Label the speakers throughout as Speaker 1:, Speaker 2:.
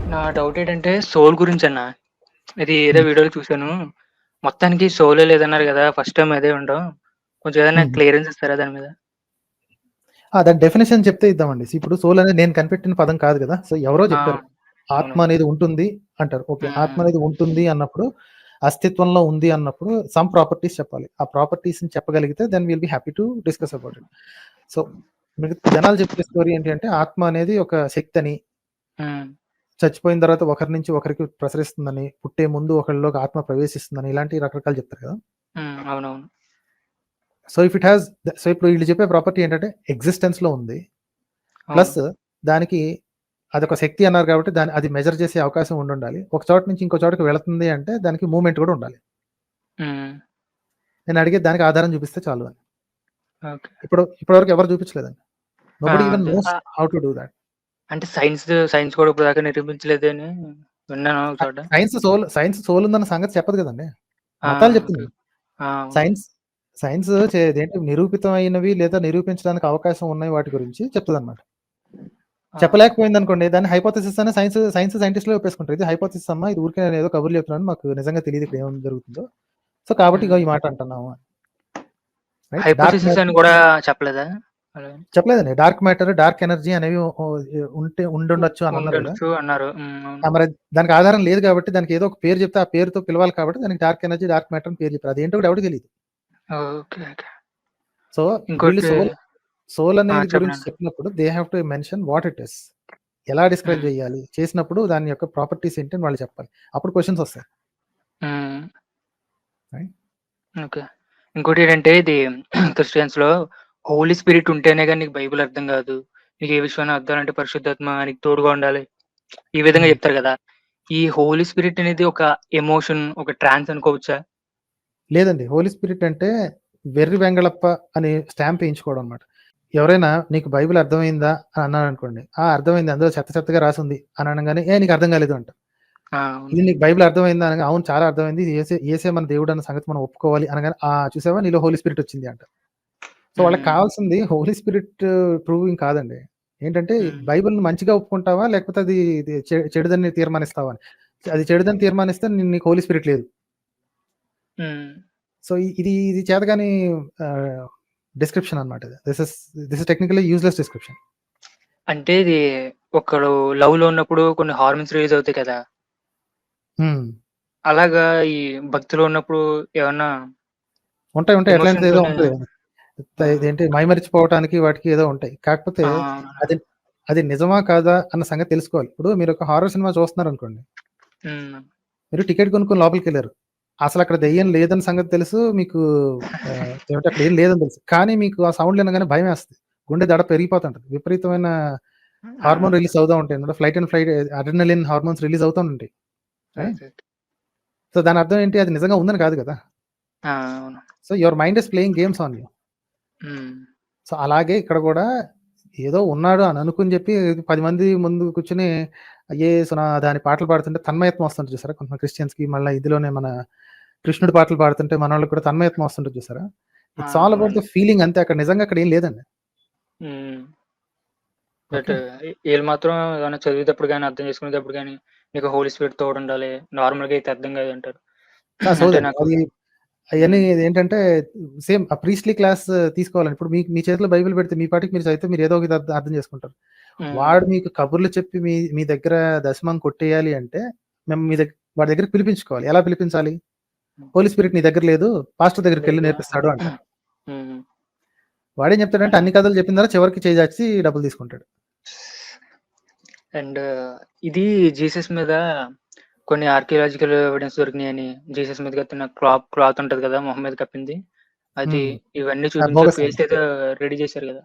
Speaker 1: నా డౌట్ ఏంటంటే సోల్ గురించన్నా. ఇది ఏదో
Speaker 2: హ్మ్.
Speaker 1: వీడియోలో చూసాను. మొత్తానికి సోలే లేదన్నారు గదా! ఫస్ట్ టైమ్ అదే వినడం. కొంచెం ఏదైనా
Speaker 2: హ్మ్.
Speaker 1: క్లియరెన్స్ ఇస్తారా దాని మీద?
Speaker 2: దాని డెఫినిషన్ చెప్తే ఇద్దామండి. ఇప్పుడు సోల్ అనేది నేను కనిపెట్టిన పదం కాదు కదా! సో, ఎవరో
Speaker 1: ఆ!
Speaker 2: చెప్పారు. ఆత్మ
Speaker 1: అవునవును.
Speaker 2: అనేది ఉంటుంది అంటారు. ఓకే. ఆత్మ
Speaker 1: హ్మ్.
Speaker 2: అనేది ఉంటుంది అన్నప్పుడు, అస్తిత్వంలో ఉంది అన్నప్పుడు సమ్ ప్రాపర్టీస్ చెప్పాలి. ఆ ప్రాపర్టీస్‌ని చెప్పగలిగితే then will be happy to discuss about it. So, జనాలు చెప్పే స్టోరీ ఏంటి అంటే ఆత్మ అనేది ఒక శక్తని,
Speaker 1: హ్మ్.
Speaker 2: చచ్చిపోయిన తర్వాత ఒకరి నుంచి ఒకరికి ప్రసరిస్తుందని, పుట్టే ముందు ఒకళ్ళలోకి ఆత్మ ప్రవేశిస్తుందని ఇలాంటి రకరకాలు చెప్తారు కదా!
Speaker 1: హ్మ్. అవునవును.
Speaker 2: So, if it has so, ఇప్పుడు వీళ్ళు చెప్పే ప్రాపర్టీ ఏంటంటే ఎగ్జిస్టెన్స్‌లో ఉంది.
Speaker 1: అవును.
Speaker 2: ప్లస్ దానికి అదొక శక్తి అన్నారు కాబట్టి అది మెజర్ చేసే అవకాశం ఉండుండాలి. ఒక చోట నుంచి ఇంకో చోటకి వెళుతుంది అంటే దానికి మూవ్‌మెంట్ కూడా ఉండాలి.
Speaker 1: హ్మ్.
Speaker 2: నేను అడిగేది దానికి ఆధారం చూపిస్తే చాలు అని.
Speaker 1: ఓకే.
Speaker 2: ఇప్పటివరకు ఎవరు చూపించలేదండి.
Speaker 1: ఆ!
Speaker 2: నోబడీ ఈవెన్
Speaker 1: అదే.
Speaker 2: Knows how to do that.
Speaker 1: అంటే సైన్స్ కూడా ఇప్పటిదాకా నిరూపించలేదని విన్నాను ఒక చోట.
Speaker 2: సైన్స్ సోల్ ఉందన్న సంగతి చెప్పదు కదండీ.
Speaker 1: ఆ!
Speaker 2: మతాలు
Speaker 1: ఓకే.
Speaker 2: చెప్తున్నాయి.
Speaker 1: ఆ! అవును.
Speaker 2: సైన్స్ సైన్స్ ఇదేంటి నిరూపితమైనవి లేదా నిరూపించడానికి అవకాశం ఉన్నాయి వాటి గురించి చెప్తదన్నమాట.
Speaker 1: ఆ!
Speaker 2: చెప్పలేకపోయిందనుకోండి దాన్ని హైపోథెసిస్ అని సైన్స్ సైంటిస్ట్‌లే ఒప్పేసుకుంటారు. ఇది హైపోథెసిస్ అమ్మా, ఇది ఊరికే నేనేదో కబుర్లు చెప్తున్నాను. మాకు నిజంగా తెలీదు ఇక్కడ ఏం జరుగుతుందో. సో, కాబట్టి ఇగో
Speaker 1: హ్మ్.
Speaker 2: ఈ మాట అంటున్నాము అని. రైట్. డార్క్
Speaker 1: హైపోథిసిస్ అని
Speaker 2: మ్యాటర్
Speaker 1: గూడా చెప్పలేదా? అలా
Speaker 2: చెప్పలేదండి. డార్క్ మ్యాటర్, డార్క్ ఎనర్జీ అనేవి
Speaker 1: ఉ
Speaker 2: ఉండుండొచ్చు అని అన్నారు గదా!
Speaker 1: ఉండొచ్చు అన్నారు. హ్మ్. అవును.
Speaker 2: మరి దానికి ఆధారం లేదు కాబట్టి దానికి ఏదో ఒక పేరు చెప్తే ఆ పేరుతో పిలవాలి కాబట్టి దానికి డార్క్ ఎనర్జీ, డార్క్ మ్యాటర్ అని పేరు చెప్పారు. అదేంటో కూడా ఎవడికి తెలీదు.
Speaker 1: ఓకే. ఓకే.
Speaker 2: సో, వీళ్ళు
Speaker 1: ఇంకోటి
Speaker 2: సోల్ అనేది గురించి
Speaker 1: చెప్పండండి.
Speaker 2: చెప్పినప్పుడు they have to mention what it is. ఎలా డిస్క్రైబ్
Speaker 1: హ్మ్.
Speaker 2: చేయాలి? చేసినప్పుడు దాని యొక్క ప్రాపర్టీస్ ఏంటి అని వాళ్ళు చెప్పాలి. అప్పుడు క్వెషన్స్ వస్తాయి.
Speaker 1: హ్మ్.
Speaker 2: రైట్.
Speaker 1: ఓకే. ఇంకోటేంటంటే ఇది క్రిస్టియన్స్‌లో హోలీ స్పిరిట్ ఉంటేనే గాని నీకు బైబిల్ అర్థం గాదు. నీకు ఏ విషయమైనా అర్థం అంటే పరిశుద్ధాత్మ నీకు తోడుగా ఉండాలి. ఈ విధంగా
Speaker 2: హ్మ్.
Speaker 1: చెప్తారు గదా! ఈ హోలీ స్పిరిట్ అనేది ఒక ఎమోషన్, ఒక ట్రాన్స్ అనుకోవచ్చా?
Speaker 2: లేదండి. హోలీ స్పిరిట్ అంటే వెర్రి వెంగళప్ప అని స్టాంప్ ఏయించుకోవడం అన్నమాట. ఎవరైనా నీకు బైబిల్ అర్థమైందా అని అన్నారనుకోండి. ఆ! అర్థమైంది. అందులో చెత్త చెత్తగా రాసుంది అని అనంగానే, ఏ నీకు అర్థం కాలేదు అంట.
Speaker 1: ఆ! అవును.
Speaker 2: ఇది నీకు బైబిల్ అర్థమైందా అనగా, అవును చాలా అర్థమైంది. యేసే మన దేవుడు అన్న సంగతి మనం ఒప్పుకోవాలి అనగానే, ఆ! చూసావా నీలో హోలీ స్పిరిట్ వచ్చింది అంట. సో, వాళ్ళకి
Speaker 1: హ్మ్.
Speaker 2: కావాల్సింది హోలీ స్పిరిట్ ప్రూవింగ్ కాదండి. ఏంటంటే
Speaker 1: హ్మ్.
Speaker 2: బైబిల్‌ని మంచిగా ఒప్పుకుంటావా? లేకపోతే అది ఇది చెడుదని తీర్మానిస్తావా అని. అది చెడుదని తీర్మానిస్తే నీకు హోలీ స్పిరిట్ లేదు.
Speaker 1: హ్మ్.
Speaker 2: సో, ఇది చేతగాని ఆహ్, డిస్క్రిప్షన్ అన్నమాట ఇది. This is technically useless description.
Speaker 1: అంటే ఇది ఒకడు లవ్‌లో ఉన్నప్పుడు కొన్ని హార్మోన్స్ రిలీజ్ అవుతాయి కదా!
Speaker 2: హ్మ్.
Speaker 1: అలాగా ఈ భక్తిలో ఉన్నప్పుడు ఏమన్నా
Speaker 2: ఉంటాయి.
Speaker 1: ఎమోషన్స్
Speaker 2: అట్లాంటిదేదో
Speaker 1: అని
Speaker 2: ఉంటది.
Speaker 1: ఆ!
Speaker 2: ఇదేంటి మైమరిచిపోవటానికి వాటికి ఏదో ఉంటాయి. కాకపోతే
Speaker 1: ఆ!
Speaker 2: అది అది నిజమా? కాదా? అన్న సంగతి తెలుసుకోవాలి. ఇప్పుడు మీరొక హారర్ సినిమా చూస్తున్నారనుకోండి.
Speaker 1: హ్మ్.
Speaker 2: మీరు టికెట్ కొనుక్కొని లోపలికెళ్లారు. అసలక్కడ దెయ్యం లేదని సంగతి తెలుసు. మీకు ఏమంటే అక్కడ ఏం లేదని తెలుసు. కానీ మీకు ఆ సౌండ్‌లు వినగానే భయమేస్తది. గుండె దడ పెరిగిపోతుంటది. విపరీతమైన
Speaker 1: ఆ!
Speaker 2: హార్మోన్ రిలీజ్ అవుతా ఉంటాయన్నమాట. ఫ్లైట్ అడ్రినలిన్ హార్మోన్స్ రిలీజ్ అవుతూ ఉంటాయి. రైట్?
Speaker 1: అదే.
Speaker 2: సో, దాని అర్థం ఏంటి? అది నిజంగా ఉందని కాదు కదా!
Speaker 1: ఆ! అవును.
Speaker 2: So, your mind is playing games on you.
Speaker 1: హ్మ్.
Speaker 2: సో, అలాగే ఇక్కడ గూడా ఏదో ఉన్నాడు అని అనుకుని జెప్పి 10 మంది ముందు కూర్చొని యేసునాథ అని పాటలు పాడుతుంటే తన్మయత్వం వస్తుంటది చూసారా? కొంతమంది క్రిస్టియన్స్‌కి మళ్ళా ఇందులోనే మన కృష్ణుడి పాటలు పాడుతుంటే మనోళ్ళకి కూడా తన్మయత్వం వస్తుంటది చూసారా?
Speaker 1: ఆ!
Speaker 2: ఇట్స్ ఆల్ అబౌట్ ద
Speaker 1: అవునండి.
Speaker 2: ఫీలింగ్ అంతే అక్కడ నిజంగా అక్కడ ఏం లేదండి.
Speaker 1: హ్మ్. But
Speaker 2: okay.
Speaker 1: ఈళ్ళు మాత్రం ఏమన్నా చదివేటప్పుడు గాని, అర్థం చేసుకునేటప్పుడు గాని, నీకు హోలీ స్పిరిట్ తోడుండాలి. నార్మల్‌గా అయితే అర్థం కాదంటారు. అంటే
Speaker 2: సోదండి.
Speaker 1: నాకు
Speaker 2: అది అయన్నీ
Speaker 1: హ్మ్.
Speaker 2: ఏంటంటే సేమ్ ఆ ప్రీస్ట్‌లీ క్లాస్ తీసుకోవాలండి. ఇప్పుడు మీ చేతిలో బైబిల్ పెడితే మీ పాటికి మీరు చదివితే మీరు ఏదో ఒకటి అర్థం చేసుకుంటారు.
Speaker 1: హ్మ్.
Speaker 2: వాడు మీకు కబుర్లు చెప్పి మీ మీ దగ్గర దశమం కొట్టేయాలి అంటే మేము వాడి దగ్గరికి పిలిపించుకోవాలి. ఎలా పిలిపించాలి? హోలీ స్పిరిట్ నీ దగ్గర లేదు. పాస్టర్ దగ్గరికెళ్లి
Speaker 1: లేదా
Speaker 2: నేర్పిస్తాడు అంటారు.
Speaker 1: హ్మ్.
Speaker 2: వాడేం చెప్తాడంటే అన్ని కథలు చెప్పిన తర్వాత చివరికి చేయి చాచి డబ్బులు తీసుకుంటాడు.
Speaker 1: అండ్ ఇది జీసస్ మీద కొన్ని ఆర్కియలాజికల్ ఎవిడెన్స్ దొరికినాయని, జీసస్ మీద కట్టిన క్లాత్ ఉంటది కదా! మొహం మీద కప్పింది. అది
Speaker 2: హ్మ్.
Speaker 1: ఇవన్నీ
Speaker 2: అది
Speaker 1: చూపించి
Speaker 2: బోగస్ అండి.
Speaker 1: పేస్ట్ ఏదో రెడీ చేశారు కదా!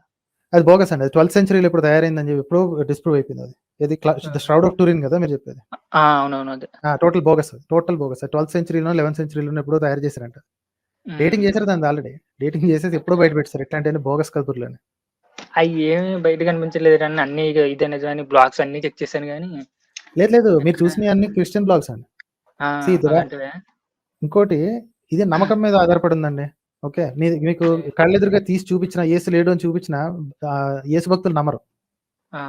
Speaker 2: అది బోగస్ అండి. అది 12థ్ సెంచరీలో ఎప్పుడో తయారైందని చెప్పి ఎప్పుడో డిస్ప్రూవ్ అయిపోయింది అది. ఏది ద
Speaker 1: ఆ!
Speaker 2: ష్రౌడ్ ఆఫ్ టూరిన్ కదా మీరు చెప్పేది.
Speaker 1: ఆ! అవునవును. అదే.
Speaker 2: టోటల్ బోగస్ అది. Total bogus. 12థ్ సెంచరీలోనో, 11థ్ సెంచరీలోనో ఎప్పుడో తయారు చేశారంట. డేటింగ్
Speaker 1: హ్మ్.
Speaker 2: చేసారు దానిది ఆల్రెడీ. డేటింగ్ చేసేసి ఎప్పుడో బయట పెట్టేసారు. ఇట్లాంటియన్ని బోగస్ కబుర్లని.
Speaker 1: అయ్యేమి బయట కనిపించలేదు గానీ అన్నీ ఇదే నిజమని బ్లాగ్స్ అన్నీ చెక్ చేశాను గానీ
Speaker 2: లేదు. మీరు
Speaker 1: ఎక్కడ
Speaker 2: చూసినయన్నీ క్రిస్టియన్ బ్లాగ్స్ అండి.
Speaker 1: ఆ!
Speaker 2: సీ దేర్ ఆర్
Speaker 1: అలాంటివా?
Speaker 2: ఇంకోటి ఇది నమ్మకం మీద ఆధారపడి ఉందండి. ఓకే. మీకు
Speaker 1: ఓకే.
Speaker 2: కళ్ళెదురుగా తీసి చూపించినా, యేసు లేడు అని చూపించినా యేసు భక్తులు నమ్మరు.
Speaker 1: ఆ!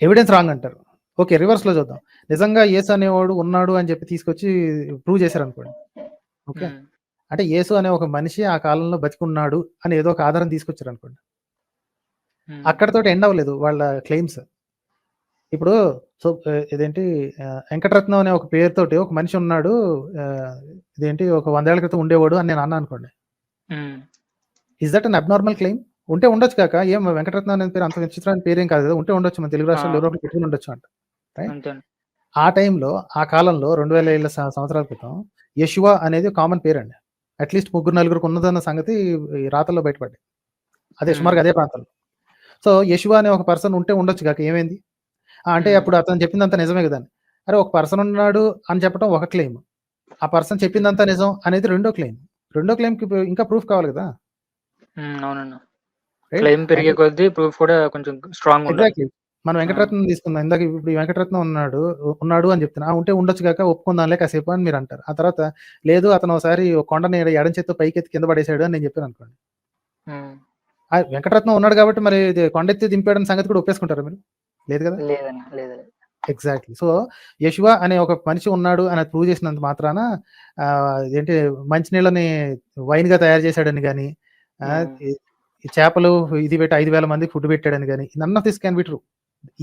Speaker 2: ఎవిడెన్స్ రాంగ్ అంటారు. ఓకే. రివర్స్‌లో చూద్దాం. నిజంగా యేసు అనేవాడు ఉన్నాడు అని చెప్పి తీసుకొచ్చి ప్రూవ్ చేశారనుకోండి. ఓకే.
Speaker 1: హ్మ్.
Speaker 2: అంటే యేసు అనే ఒక మనిషి ఆ కాలంలో బతికున్నాడు అని ఏదో ఒక ఆధారం తీసుకొచ్చారనుకోండి.
Speaker 1: హ్మ్.
Speaker 2: అక్కడితోటి ఎండ్ అవ్వలేదు వాళ్ళ క్లెయిమ్స్. ఇప్పుడు ఇదేంటి 'వెంకటరత్నం' అనే ఒక పేరుతోటి ఒక మనిషి ఉన్నాడు. ఆహ్, ఇదేంటి ఒక 100 ఏళ్ల క్రితం ఉండేవాడు అని నేను అన్నా అనుకోండి.
Speaker 1: హ్మ్.
Speaker 2: Is that an abnormal claim? ఉంటే ఉండొచ్చు కాక ఏం 'వెంకటరత్నం' అనే పేరు అంత విచిత్రమైన పేరేం కాదు కదా! ఉంటే ఉండొచ్చు. మన తెలుగు
Speaker 1: ఆ!
Speaker 2: రాష్ట్రాల్లో ఎవరో ఒకళ్ళు పెట్టుకొని ఉండొచ్చు అంట. రైట్?
Speaker 1: అంతేను.
Speaker 2: ఆ టైంలో, ఆ కాలంలో 2000 ఏళ్ల సంవత్సరాల క్రితం యెషువా అనేది కామన్ పేరండి. అట్‌లీస్ట్ ముగ్గురు, నలుగురికి ఉన్నదన్న సంగతి ఈ రాతల్లో బయటపడ్డాయి. అదే
Speaker 1: హ్మ్.
Speaker 2: సుమారుగా అదే ప్రాంతంలో. సో, యెషువా అనే ఒక పర్సన్ ఉంటే ఉండొచ్చు గాక ఏమైంది? అంటే
Speaker 1: హ్మ్.
Speaker 2: అప్పుడు అతను చెప్పిందంతా నిజమే గదా! అని. అరే! ఒక పర్సన్ ఉన్నాడు అని చెప్పడం ఒక క్లెయిమ్. ఆ పర్సన్
Speaker 1: హ్మ్.
Speaker 2: చెప్పిందంతా నిజం అనేది రెండో క్లెయిమ్. రెండో క్లెయిమ్‌కి ఇంకా ప్రూఫ్ కావాలి గదా!
Speaker 1: హ్మ్. అవునండి.
Speaker 2: రైట్?
Speaker 1: క్లెయిమ్ పెరిగే
Speaker 2: అంటే
Speaker 1: కొద్దీ ప్రూఫ్ కూడా కొంచెం స్ట్రాంగుండాలి.
Speaker 2: ఎగ్జాక్ట్‌లీ. మనం
Speaker 1: ఆ!
Speaker 2: వెంకటరత్నం తీసుకుందాం. ఇందాక ఇప్పుడు ఈ వెంకటరత్నం ఉన్నాడు అని చెప్తున్నా. ఉంటే ఉండొచ్చు గాక ఒప్పుకుందాంలే కాసేపు అని మీరంటారు. ఆ తర్వాత లేదు అతను ఒకసారి ఒక కొండని ఎడమ చేత్తో పైకెత్తి కింద పడేసాడు అని నేను చెప్పాననుకోండి.
Speaker 1: హ్మ్.
Speaker 2: వెంకటరత్నం ఉన్నాడు కాబట్టి మరి ఇది కొండెత్తి దింపాడన్న సంగతి కూడా ఒప్పేసుకుంటారా మీరు? లేదు గదా!
Speaker 1: లేదండి. లేదు. లేదు.
Speaker 2: ఎగ్జాక్ట్‌లీ. సో, యెషువా అనే ఒక మనిషి ఉన్నాడు అని ప్రూవ్ చేసినంత మాత్రాన ఇదేంటి మంచినీళ్ళని వైన్‌గా తయారు చేశాడని గాని, ఆహ్,
Speaker 1: హ్మ్.
Speaker 2: ఈ ఈ చేపలు ఇది పెట్టి 5,000 మందికి ఫుడ్ పెట్టాడని గాని, none of this can be true.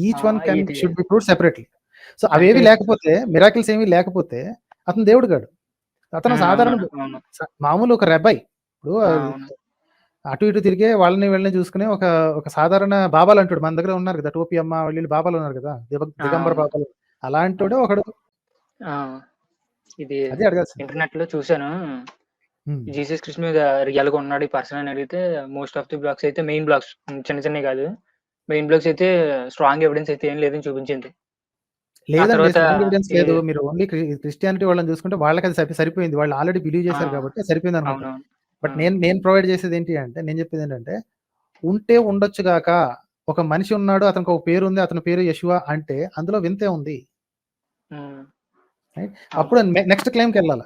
Speaker 2: Each one
Speaker 1: ఇది
Speaker 2: should be proved separately. So,
Speaker 1: అంటే
Speaker 2: అవేవి లేకపోతే మిరాకిల్స్ ఏమి లేకపోతే అతను దేవుడు కాడు. అతను సాధారణ
Speaker 1: అవునండి. అవును.
Speaker 2: మామూలు ఒక రెబాయ్. ఇప్పుడు
Speaker 1: అవును.
Speaker 2: అటు ఇటు తిరిగే వాళ్ళని వీళ్ళని చూసుకునే ఒక సాధారణ బాబాలంటాడు. మన దగ్గర ఉన్నారు కదా! టోపీ అమ్మ వీళ్ళు బాబాలున్నారు కదా! దిగంబర
Speaker 1: అవును.
Speaker 2: బాబాలు. అలాంటోడే
Speaker 1: అవును.
Speaker 2: ఒకడు.
Speaker 1: ఆ! ఇది
Speaker 2: అదే అడగాల్సింది.
Speaker 1: ఇంటర్నెట్‌లో చూసాను.
Speaker 2: హ్మ్.
Speaker 1: జీసస్ క్రిస్ట్ మీద రియల్‌గా ఉన్నాడు ఈ పర్సన్ అని అడిగితే మోస్ట్ ఆఫ్ ది బ్లాగ్స్ అయితే మెయిన్ బ్లాగ్స్ చిన్న చిన్నవి కాదు. మెయిన్ బ్లాగ్స్ అయితే స్ట్రాంగ్ ఎవిడెన్స్ అయితే ఏం లేదని చూపించింది. ఆ
Speaker 2: లేదండి.
Speaker 1: తర్వాత
Speaker 2: స్ట్రాంగ్ ఎవిడెన్స్
Speaker 1: ఈ
Speaker 2: లేదు. మీరు ఓన్లీ క్రిస్టియానిటీ వాళ్ళని చూసుకుంటే వాళ్ళకది సరిపోయింది. వాళ్ళు ఆల్రెడీ బిలీవ్
Speaker 1: ఆ!
Speaker 2: చేసారు కాబట్టి సరిపోయిందనుకుంటారు.
Speaker 1: అవునవును. ఆ!
Speaker 2: బట్ నేను నేను ప్రొవైడ్ చేసేదేంటి అంటే నేను చెప్పేదేంటంటే ఉంటే ఉండొచ్చు గాక ఒక మనిషి ఉన్నాడు. అతనికి ఒక పేరుంది. అతని పేరు యెషువా అంటే అందులో వింతే ఉంది.
Speaker 1: హ్మ్.
Speaker 2: రైట్.
Speaker 1: అవును.
Speaker 2: అప్పుడు నెక్స్ట్ క్లెయిమ్‌కెళ్ళాల.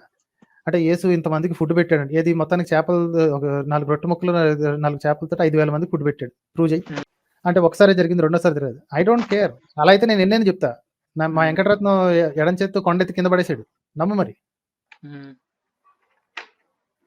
Speaker 2: అంటే యేసు ఇంతమందికి ఫుడ్ పెట్టాడండి. ఏది మొత్తానికి చేపలు ఒక 4 రొట్టె ముక్కలు 4 చేపలతోటి 5,000 మందికి ఫుడ్ పెట్టాడు. ప్రూవ్ చెయ్యి.
Speaker 1: హ్మ్.
Speaker 2: అంటే ఒకసారే జరిగింది. రెండోసారి జరగదు. I don't care. అలా అయితే నేను ఎన్నైనా చెప్తా. మా
Speaker 1: హ్మ్.
Speaker 2: వెంకటరత్నం ఎడమ చేత్తో కొండెత్తి కింద పడేసాడు. నమ్ము మరి.
Speaker 1: హ్మ్.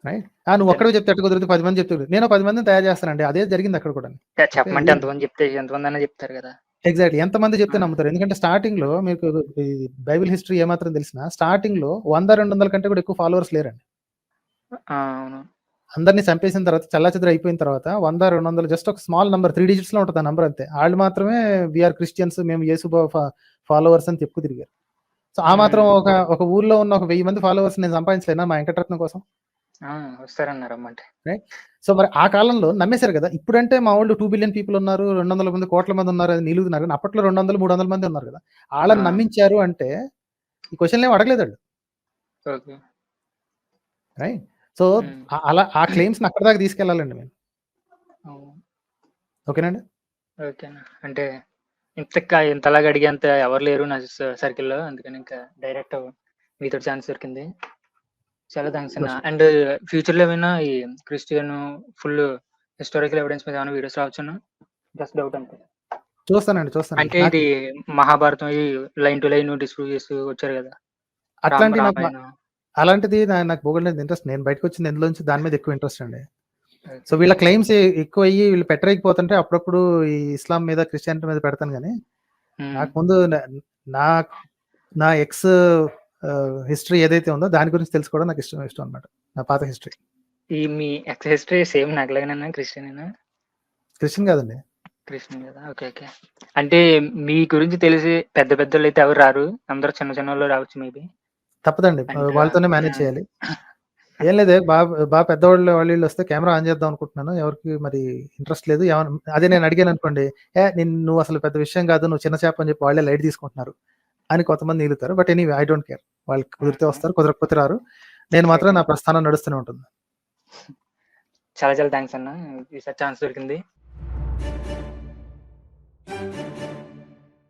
Speaker 2: రైట్. నువ్వు
Speaker 1: అంతేను.
Speaker 2: ఒక్కడివే చెప్తే ఎట్ట కుదురుద్ది 10 మంది చెప్తే నేను 10 మందిని తయారు చేస్తానండి. అదే జరిగింది అక్కడ కూడాని. ఓకే.
Speaker 1: చెప్పమంటే ఎంతమంది చెప్తే ఎంతమందైనా చెప్తారు కదా!
Speaker 2: ఎగ్జాక్ట్‌లీ. ఎంతమంది చెప్తే
Speaker 1: ఆ!
Speaker 2: నమ్ముతారు. ఎందుకంటే స్టార్టింగ్‌లో మీకు ఈ బైబిల్ హిస్టరీ ఏమాత్రం తెలిసినా స్టార్టింగ్‌లో 100, 200 కంటే కూడా ఎక్కువ ఫాలోవర్స్ లేరండి.
Speaker 1: అవును.
Speaker 2: అందరిని చంపేసిన తర్వాత చెల్లాచెదరు అయిపోయిన తర్వాత 100, 200 జస్ట్ ఒక స్మాల్ నంబర్ 3 డిజిట్స్‌లో ఉంటది ఆ నంబర్ అంతే. ఆళ్ళు మాత్రమే వి ఆర్ క్రిస్టియన్స్ మేము యేసు ఫాలోవర్స్ అని చెప్పుకు తిరిగారు. సో, ఆ మాత్రం
Speaker 1: హ్మ్.
Speaker 2: ఒక ఊర్లో ఉన్న ఒక 1000 మంది ఫాలోవర్స్ నేను సంపాదించలేనా మా వెంకటరత్నం కోసం?
Speaker 1: ఆ! వస్తారన్న రమ్మంటే.
Speaker 2: రైట్. సో, మరి ఆ కాలంలో నమ్మేసారు గదా! ఇప్పుడంటే మా వోళ్ళు 2 బిలియన్ పీపుల్ ఉన్నారు. 200 మంది, కోట్ల మంది ఉన్నారని నిలుగుతున్నారు. కానీ అప్పట్లో 200, 300 మందే ఉన్నారు గదా! ఆళ్ళని
Speaker 1: ఆ!
Speaker 2: నమ్మించారు అంటే ఈ క్వెషన్‌లేమి అడగలేదాళ్ళు.
Speaker 1: ఓకే.
Speaker 2: రైట్. సో,
Speaker 1: హ్మ్.
Speaker 2: అలా ఆ క్లెయిమ్స్‌ని అక్కడి దాకా తీసుకెళ్ళాలండి మేము.
Speaker 1: అవును.
Speaker 2: ఓకేనండి?
Speaker 1: ఓకేనా. అంటే ఇంతలాగా అడిగేంత ఎవరు లేరు నా సర్కిల్‌లో. అందుకని ఇంకా డైరెక్ట్ మీతోటి ఛాన్స్ దొరికింది. చాలా థాంక్స్ అన్న.
Speaker 2: షూర్. షూర్.
Speaker 1: అండ్ ఫ్యూచర్‌లో ఏమైనా ఈ క్రిస్టియన్ ఫుల్ హిస్టారికల్ ఎవిడెన్స్ మీద ఏమైనా వీడియోస్ రావచ్చునా? జస్ట్ డౌట్ అంతే.
Speaker 2: చూస్తానండి. చూస్తానండి.
Speaker 1: అంటే ఇది Mahabharatam line to line disprove చేస్తూ వచ్చారు గదా!
Speaker 2: అట్లాంటియి నాకు
Speaker 1: రామాయణం.
Speaker 2: అలాంటిది నాకు బోలెడంత ఇంట్రెస్ట్. నేను బయటకొచ్చింది ఇందులోంచి దాని మీద ఎక్కువ ఇంట్రెస్ట్ అండి. So,
Speaker 1: okay.
Speaker 2: వీళ్ళ క్లెయిమ్స్ ఎక్కువయ్యి వీళ్ళు పెట్టరేయకపోతుంటే అప్పుడప్పుడు ఈ ఇస్లాం మీద, క్రిస్టియానిటీ మీద పెడతాను గానీ,
Speaker 1: హ్మ్.
Speaker 2: నాకు ముందు నా నా ఎక్స్ హిస్టరీ ఏదైతే ఉందో దాని గురించి తెలుసుకోవడం నాకు ఇష్టం ఇష్టం అన్నమాట. నా పాత హిస్టరీ.
Speaker 1: మీ ఎక్స్ హిస్టరీ సేమ్ నాకులాగానేనా క్రిస్టియనేనా?
Speaker 2: క్రిస్టియన్ కాదండి.
Speaker 1: క్రిస్టియన్ గదా! ఓకే. ఓకే. అంటే మీ గురించి తెలిసి పెద్ద పెద్దోళ్ళైతే ఎవరు రారు. అందరూ చిన్న చిన్నోళ్ళు రావచ్చు మేబీ.
Speaker 2: తప్పదండి.
Speaker 1: అండ్
Speaker 2: వాళ్ళతోనే మేనేజ్ చేయాలి. ఏం లేదే పెద్దవాళ్ళు వాళ్ళు వీళ్ళొస్తే కెమెరా ఆన్ చేద్దాం అనుకుంటున్నాను. ఎవరికీ మరి ఇంట్రెస్ట్ లేదు. అదే నేను అడిగాననుకోండి, నువ్వసలు పెద్ద విషయం కాదు. నువ్వు చిన్న చేప అని చెప్పి వాళ్ళే లైట్ తీసుకుంటున్నారు అని కొంతమంది ఈలుతారు. But anyway I don't care. వాళ్ళకి కుదిరితే
Speaker 1: హుహు.
Speaker 2: వస్తారు. కుదరకపోతే రారు. నేను మాత్రం
Speaker 1: ఓకే.
Speaker 2: నా ప్రస్థానం నడుస్తూనే ఉంటుంది.
Speaker 1: చాలా చాలా థాంక్స్ అన్న. ఈసారి ఛాన్స్ దొరికింది.